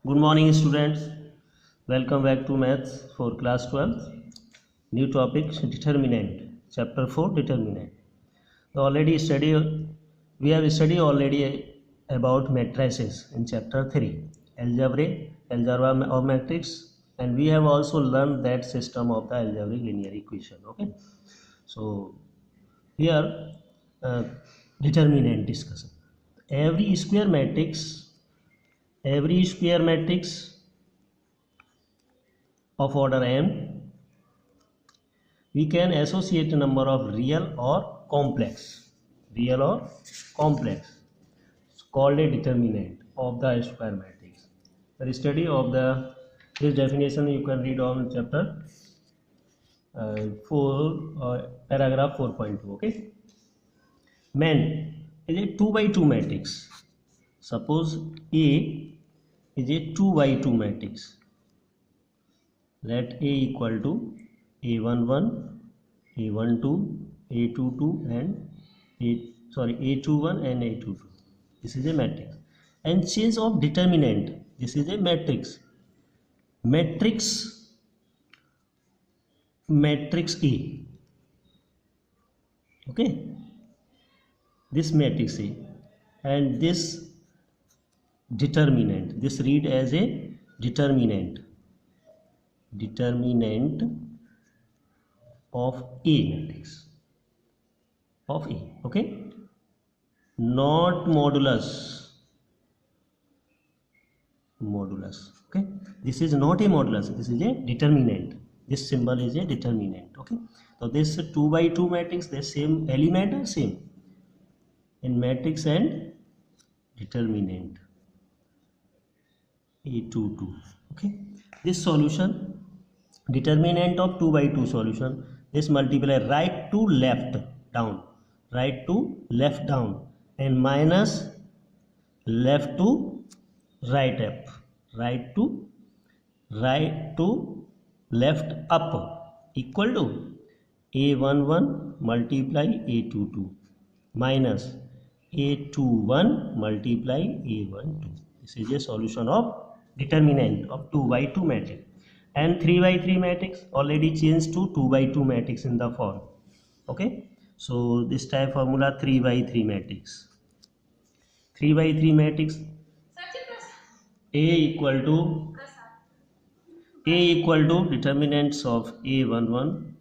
Good morning, students. Welcome back to Maths for class 12. New topic determinant. Chapter 4 determinant. We have studied already about matrices in chapter 3. Algebra of matrix, and we have also learned that system of the algebraic linear equation. Okay. So here uh, determinant discussion. Every square matrix, every square matrix of order n, we can associate a number of real or complex called a determinant of the square matrix. The study of this definition you can read on chapter 4 paragraph 4.2. Okay, man is a 2 by 2 matrix. Suppose A is a 2 by 2 matrix. Let A equal to A11, A12, A22 and A21 and A22. This is a matrix. And change of determinant. This is a matrix. Matrix A. Okay. This matrix A. And this determinant. This read as a determinant of A matrix of A. Okay, not modulus. Okay, this is not a modulus, this is a determinant. This symbol is a determinant. Okay, so this 2 by 2 matrix, the same element are same in matrix and determinant A22. Okay, this solution, determinant of 2 by 2 solution, this multiply right to left down and minus left to right up, right to left up equal to A11 multiply A22 minus A21 multiply A12. This is a solution of determinant of 2 by 2 matrix. And 3 by 3 matrix already changed to 2 by 2 matrix in the form. Okay, so this type formula 3 by 3 matrix. 3 by 3 matrix A equal to determinants of A11,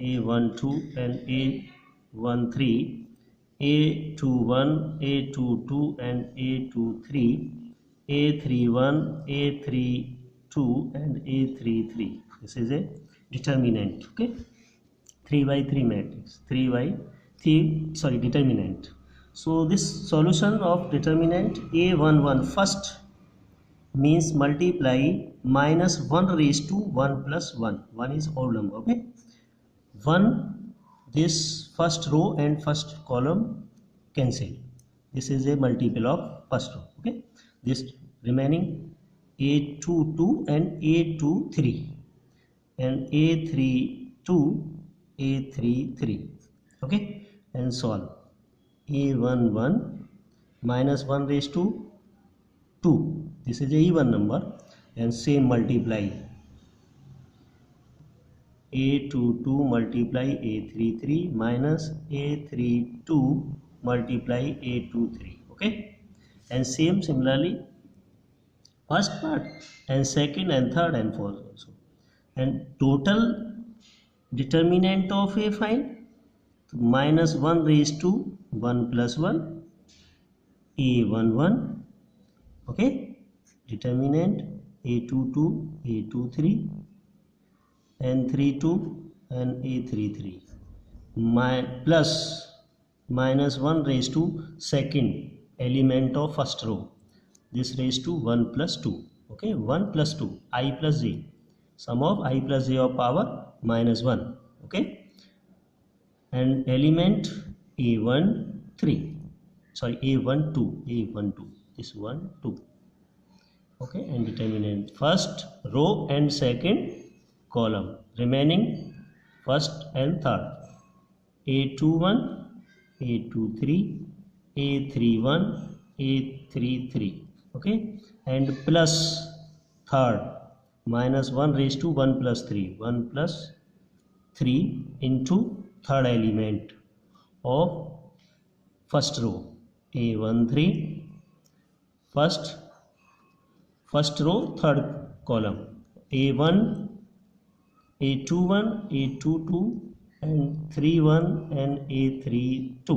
A12 and A13, A21, A22 and A23, A31, A32 and A33. This is a determinant. Okay, 3 by 3 matrix, determinant. So this solution of determinant A11 first means multiply minus 1 raised to 1 plus 1. 1 is odd number. Okay, 1, this first row and first column cancel. This is a multiple of first row. Okay, this remaining A22 and A23 and A32, A33. Okay, and solve. A11 minus 1 raised to 2. This is a even number, and same multiply A22 multiply A33 minus A32 multiply A23. Okay, and similarly first part and second and third and fourth also. And total determinant of A find, minus 1 raised to 1 plus 1 A11. Okay, determinant A22, A23 and 32 and A33 plus minus 1 raised to second element of first row, this raised to 1 plus 2. Okay, 1 plus 2, I plus j, sum of I plus j of power minus 1. Okay, and element A12, this 1 2. Okay, and determinant first row and second column, remaining first and third, A21, A23, A31, A33. Okay, and plus third minus 1 raised to 1 plus 3, 1 plus 3 into third element of first row A13, first row third column A1, A21, A22 and 31 and A32.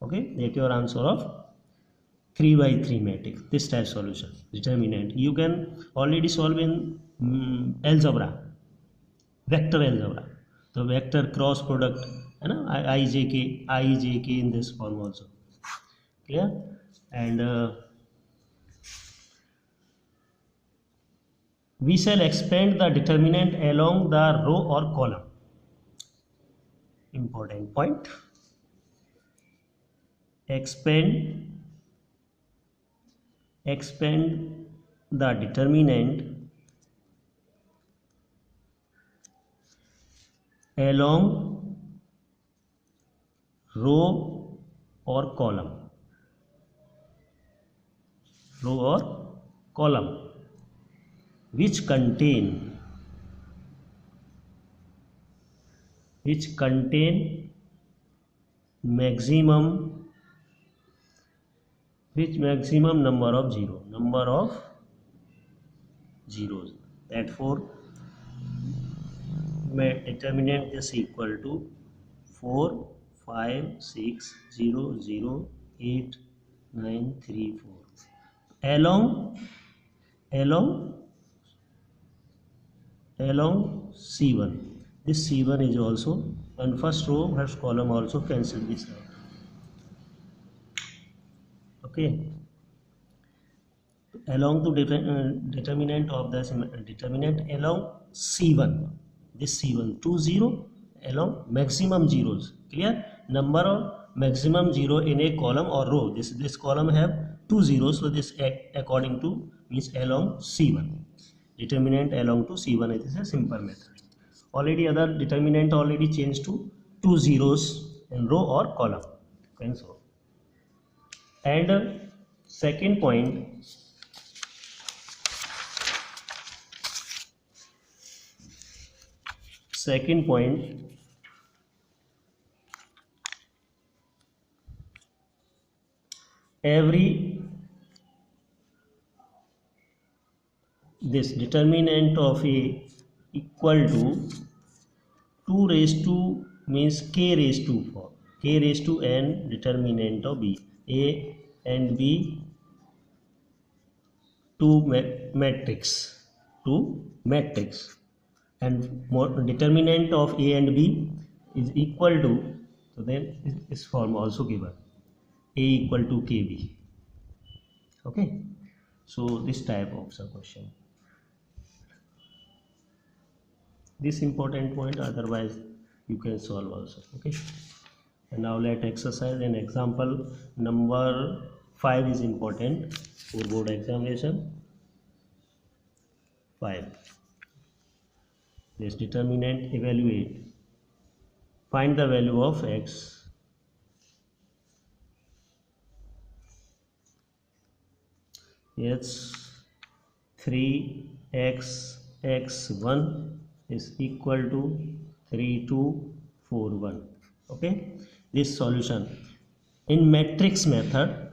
Okay, that your answer of 3 by 3 matrix. This type solution determinant you can already solve in algebra, vector algebra. The vector cross product है ना, IJK in this form also. Clear? And we shall expand the determinant along the row or column. Important point. Expand the determinant along row or column. Row or column which contain maximum number of zeros. Therefore determinant is equal to 4 5 6 0 0 8 9 3 4 along C1. This C1 is also, and first row first column also cancel this out. Okay, along to determinant of the determinant along C1. This C1 2 0 along maximum zeros. Clear? Number of maximum zero in a column or row. This column have 2 zeros, so this according to means along C1. Determinant along to C1. It is a simple method. Already other determinant already changed to 2 zeros in row or column. And so, and second point, this determinant of A equal to 2 raised to means k raised to 4, k raised to n determinant of B. A and B to matrix and determinant of A and B is equal to, so then this form also given, A equal to KB. Okay, so this type of question, this important point, otherwise you can solve also. Okay, and now let exercise an example number 5 is important for board examination. 5. This determinant evaluate, find the value of x. It's 3x x1 is equal to 3241. Okay, this solution in matrix method,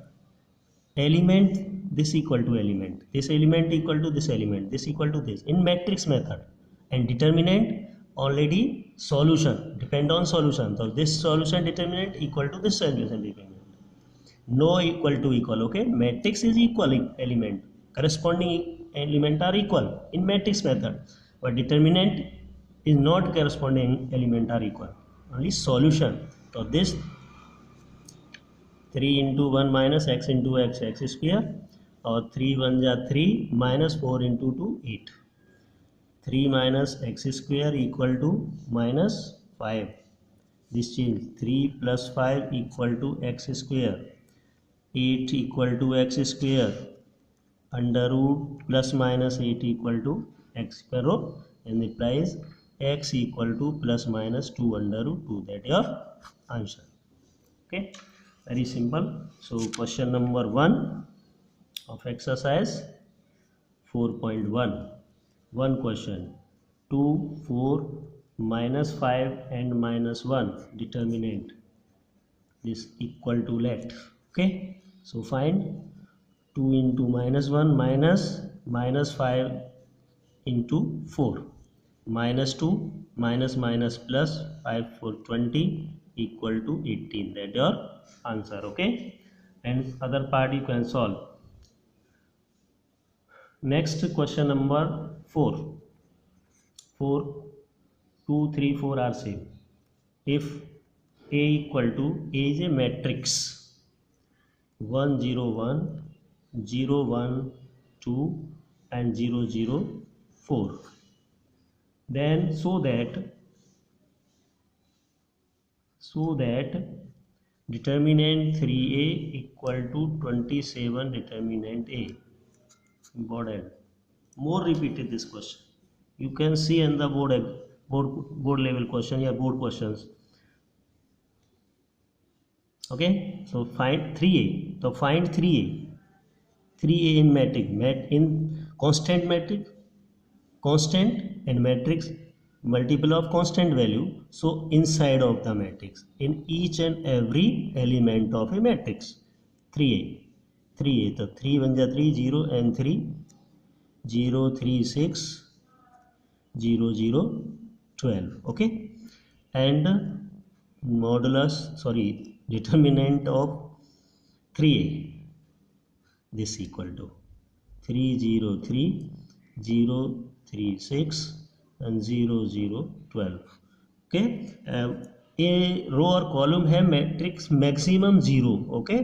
element this equal to element, this element equal to this element, this equal to this in matrix method, and determinant already solution depend on solution. So this solution determinant equal to this solution determinant. No equal to equal. Okay, matrix is equal element, corresponding element are equal in matrix method, but determinant is not corresponding element are equal, only solution. So this 3 into 1 minus x into x square, or 3 1 ja 3 minus 4 into 2 8. 3 minus x square equal to minus 5. This change 3 plus 5 equal to x square. 8 equal to x square. Under root plus minus 8 equal to x per row, and the price x equal to plus minus 2 under root 2. That your answer. Okay, very simple. So question number 1 of exercise 4.1. One question. 2, 4, -5 and -1. Determinant this equal to let. Okay, so find 2 into -1 -5 into 4, -2 minus plus 5 for 20 equal to 18. That your answer. Okay, and other part you can solve. Next question number 4. 4, 2, 3, 4 are same. If A equal to A is a matrix 1 0 1 0 1 2 and 0 0 4, then so that determinant 3A equal to 27 determinant A. Important. More repeated this question. You can see in the board level question or board questions. Okay, so find 3A. So find 3A. 3A in matrix, in constant matrix, constant and matrix multiple of constant value. So inside of the matrix, in each and every element of a matrix. 3A. So 3 1 3 0 and 3 0 3 6 0 0 12. Okay, and determinant of 3A, this equal to 3 0 3 0 3 6 and 0 0 12. Okay, a row or column have matrix maximum 0. Okay,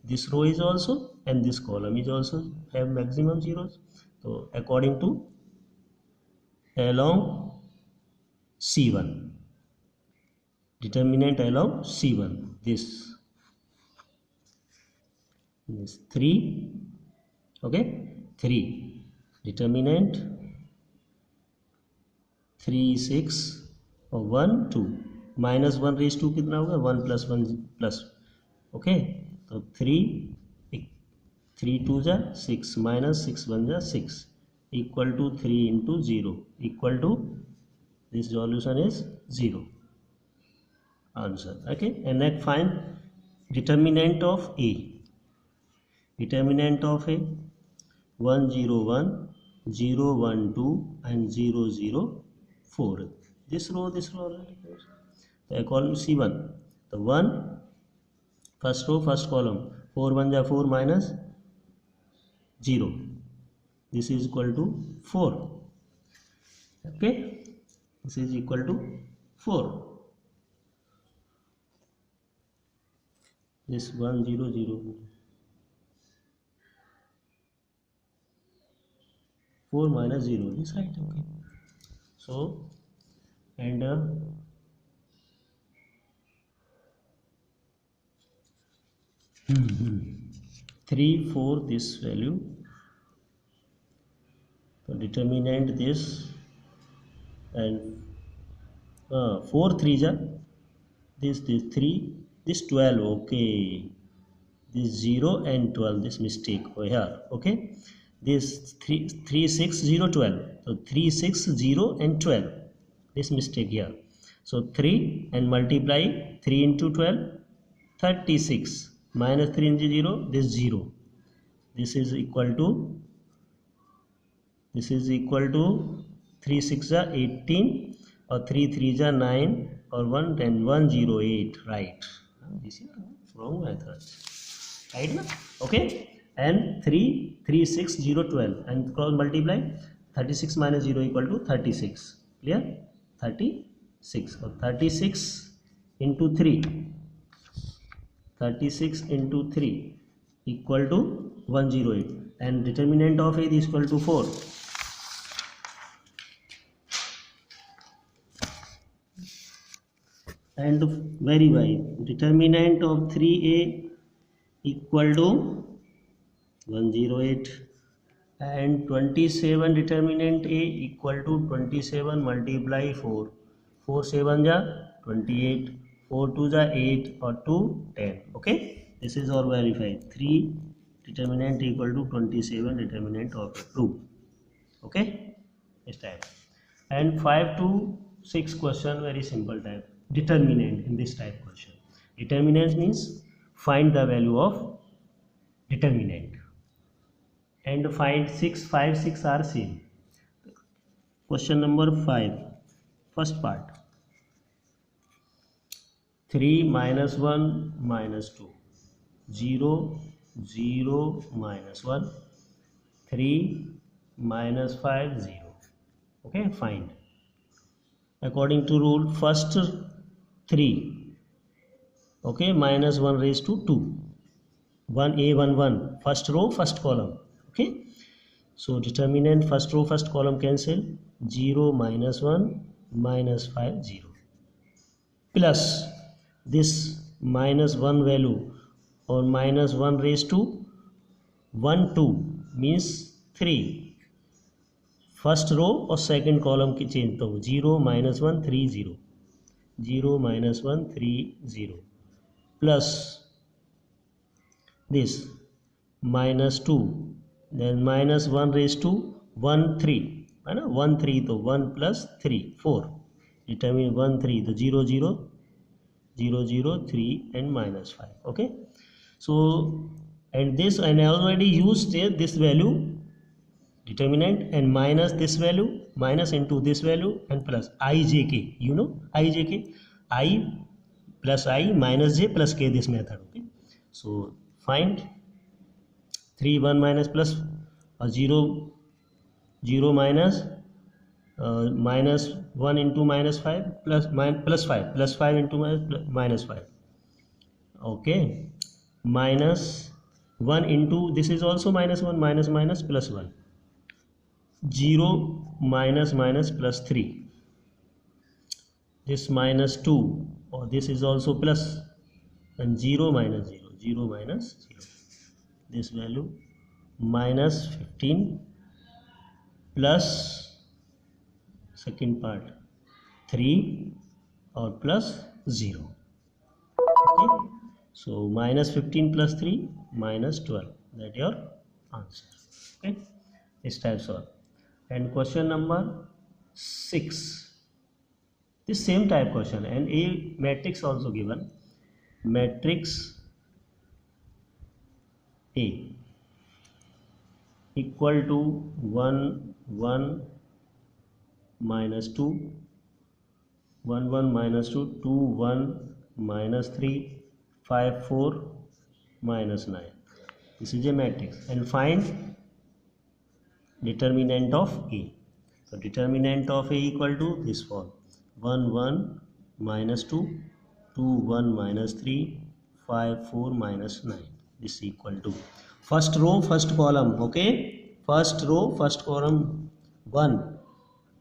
this row is also and this column is also have maximum zeros. So according to along C1, determinant along C1, this 3. Okay, 3 determinant 3 6 और 1 2 -1 raised to कितना होगा 1 + 1 plus. Okay, तो 3 2 जा 6 -6 1 जा 6 equal to 3 into 0 equal to this solution is 0. Answer. Okay, and next find determinant of A. Determinant of A 1 0 1 0 1 2 and 0 0 4. This row already. So I call C1. The 1 first row first column 4 1 ja 4 minus 0. This is equal to 4. Okay, this is equal to 4. This 1 0 0 4 minus 0 is right. Okay, so and 3 4 this value. So determinant this and 4 3 ja this 3 this 12. Okay, this 0 and 12 this mistake over here. Okay, this 3 6 0 12. So 3 6 0 and 12 this mistake here. So 3 and multiply 3 into 12 36 minus 3 into 0 this 0. This is equal to 3 6 ja 18 or 3 3 ja 9 or 1 and 108. Right, this is wrong method, right na? Okay, and 3 3 6 0 12 and cross multiply 36 minus 0 equal to 36. Clear? 36 or 36 into 3 36 into 3 equal to 108 and determinant of A is equal to 4. And verify determinant of 3A equal to 108 and 27 determinant A equal to 27 multiply 4. 4 7 ja 28, 4 2 ja 8 or 2 10. Okay, this is all verified. 3 determinant equal to 27 determinant of 2. Okay, this type. And 5 to 6 question, very simple type. Determinant in this type question. Determinant means find the value of determinant. And find 6, 5, 6 are same. Question number 5, first part. 3 minus 1 minus 2, 0, 0 minus 1, 3 minus 5, 0. Okay, find. According to rule, first 3, okay, minus 1 raised to 2, 1a 1 1, first row first column. Okay, so determinant first row first column cancel, 0 minus 1 minus 5, 0, plus this minus 1 value or minus 1 raised to 1 2 means 3, first row और second column की change तो 0 minus 1 3 0, 0 minus 1 3 0, plus this minus 2, then minus 1 raised to 1 3 है ना, 1 3 तो 1 plus 3 4, determine 1 3 तो 0 0 0 0 3 and minus 5. Okay, so and this, and I already used this value determinant, and minus this value, minus into this value, and plus ijk, you know ijk, I plus I minus j plus k, this method. Okay, so find 3 1 minus plus 0 0 minus minus 1 into minus 5 plus 5 plus 5 into minus 5. Okay, minus 1 into this is also minus 1, minus minus plus 1, 0 minus minus plus 3, this minus 2, or this is also plus, and 0 minus 0, 0 minus 0, this value minus 15 plus second part 3 or plus 0. Okay, so minus 15 plus 3 minus 12, that your answer. Okay, this type solve. And question number 6, this same type question, and a matrix also given, matrix A equal to 1 1 minus 2, 1 1 minus 2, 2 1 minus 3, 5 4 minus 9. This is a matrix, and find determinant of A. So determinant of A equal to this form: 1 1 minus 2, 2 1 minus 3, 5 4 minus 9. This is equal to first row first column. Okay, first row first column 1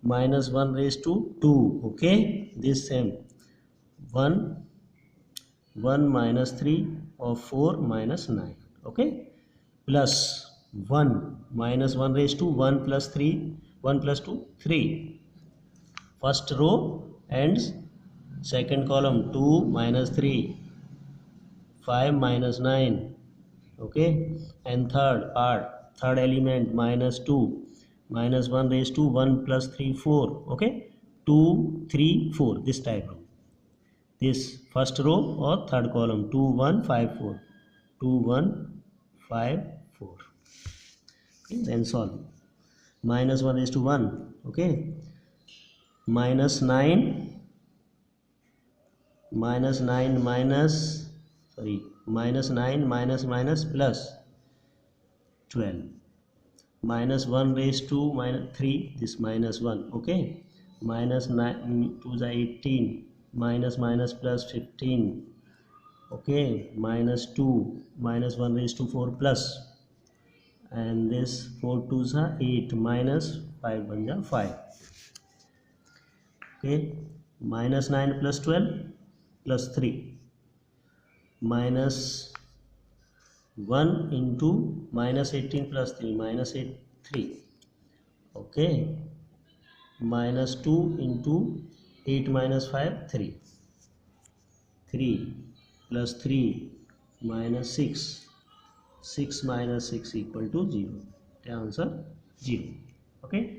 minus 1 raised to 2. Okay, this same 1 1 minus 3 or 4 minus 9. Okay, plus 1 minus 1 raised to 1 plus 3, 1 plus 2 3, first row and second column 2 minus 3, 5 minus 9. Okay, and third part, third element minus 2, minus 1 raised to 1 plus 3 4. Okay, 2 3 4, this type of this first row or third column 2 1 5 4, 2 1 5 4. Okay, then solve. Minus 1 raised to 1. Okay, minus 9 minus 9 minus, sorry, minus 9 minus minus plus 12, minus 1 raised to minus 3, this minus 1. Okay, minus 9 2 is 18, minus minus plus 15. Okay, minus 2 minus 1 raised to 4 plus, and this 4 2s are 8, minus 5 1 ja 5. Okay, minus 9 plus 12 plus 3, minus 1 into minus 18 plus 3, minus 8 3. Okay, minus 2 into 8 minus 5 3, 3 plus 3 minus 6, 6 minus 6 equal to 0. The answer 0. Okay,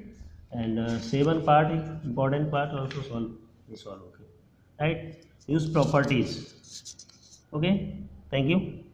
and 7 part is important part, also solve this one. Okay, right, use properties. Okay, thank you.